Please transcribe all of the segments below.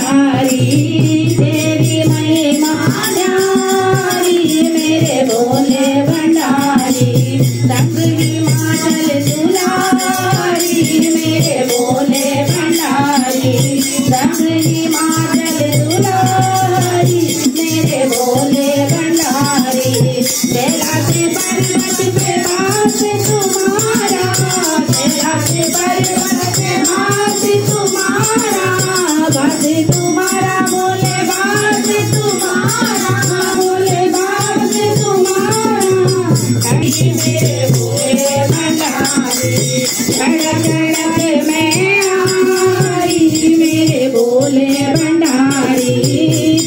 भंडारी तेरी महिमा न्यारी मेरे भोले भंडारी सब हिमाचल दुलारी मेरे भोले भंडारी सब हिमाचल दुलारी मेरे भोले भंडारी कैलाश पर्वत पे वास तुम्हारा कैलाश पर्वत पे वास तुम्हारा वास तुम्हारा भोले वास तुम्हारा भोले वास तुम्हारा मेरे भोले भंडारी धड़क धड़क में आई मेरे भोले भंडारी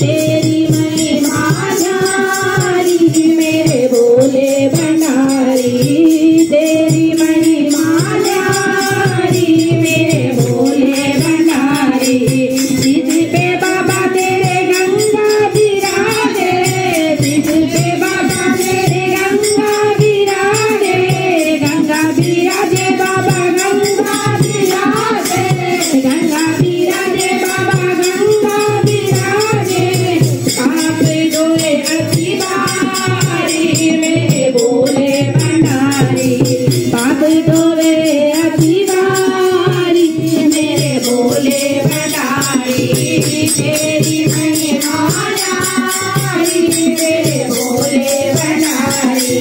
तेरी महिमा न्यारी मेरे भोले भंडारी तेरी महिमा न्यारी मेरे भोले भंडारी जिद पे बाबा तेरे गंगा विराजे जिद पे बाबा तेरे गंगा विराजे बाबा गंगा विराजे बाबा गंगा विराजे पाप धोए अति भारी मेरे भोले भंडारी पाप धोए अति भारी मेरे भोले भंडारी तेरी महिमा न्यारी मेरे भोले भंडारी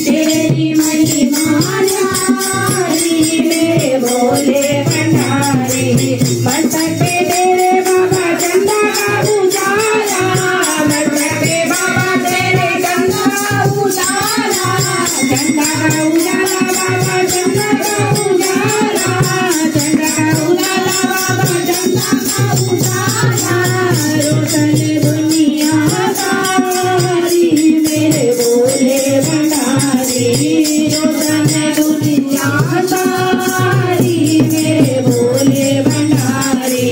तेरी महिमा न्यारी मेरे भोले भंडारी मस्तक पे तेरे बाबा चंदा का उजाला मस्तक पे बाबा तेरे चंदा का उजाला चंदा का उजाला बाबा चंदा का उजाला चंदा का उजाला बाबा चंदा का उजाला रोशन दुनिया सारी मेरे भोले भंडारी रोशन दुनिया सारी मेरे भोले भंडारी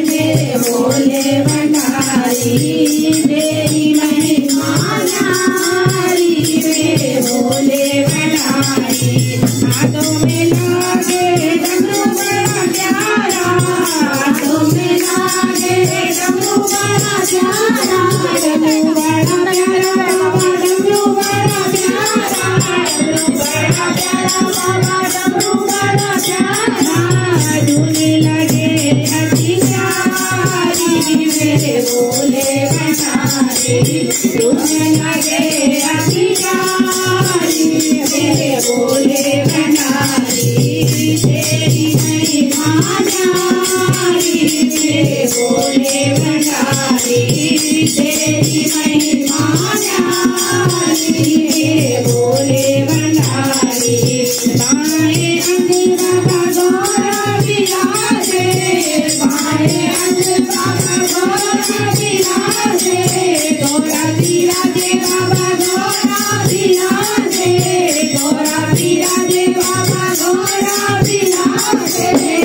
मेरे भोले भंडारी तेरी महिमा न्यारी मेरे भोले भंडारी हाथों में लागे डमरू बड़ा प्यारा हाथों में लागे डमरू बड़ा प्यारा डमरू बड़ा प्यारा बाबा डमरू बड़ा प्यारा डमरू बड़ा प्यारा बाबा डमरू बड़ा प्यारा झूले लगे अति प्यारी मेरे भोले भंडारी झूले लगे अति प्यारी मेरे भोले भंडारी तेरी महिमा न्यारी मेरे भोले भंडारी तेरी महिमा न्यारी मेरे भोले भंडारी बाएं अंग बाबा गौरा विराजे बाएं अंग बाबा गौरा विराजे गौरा विराजे बाबा गौरा विराजे गौरा विराजे बाबा गौरा विराजे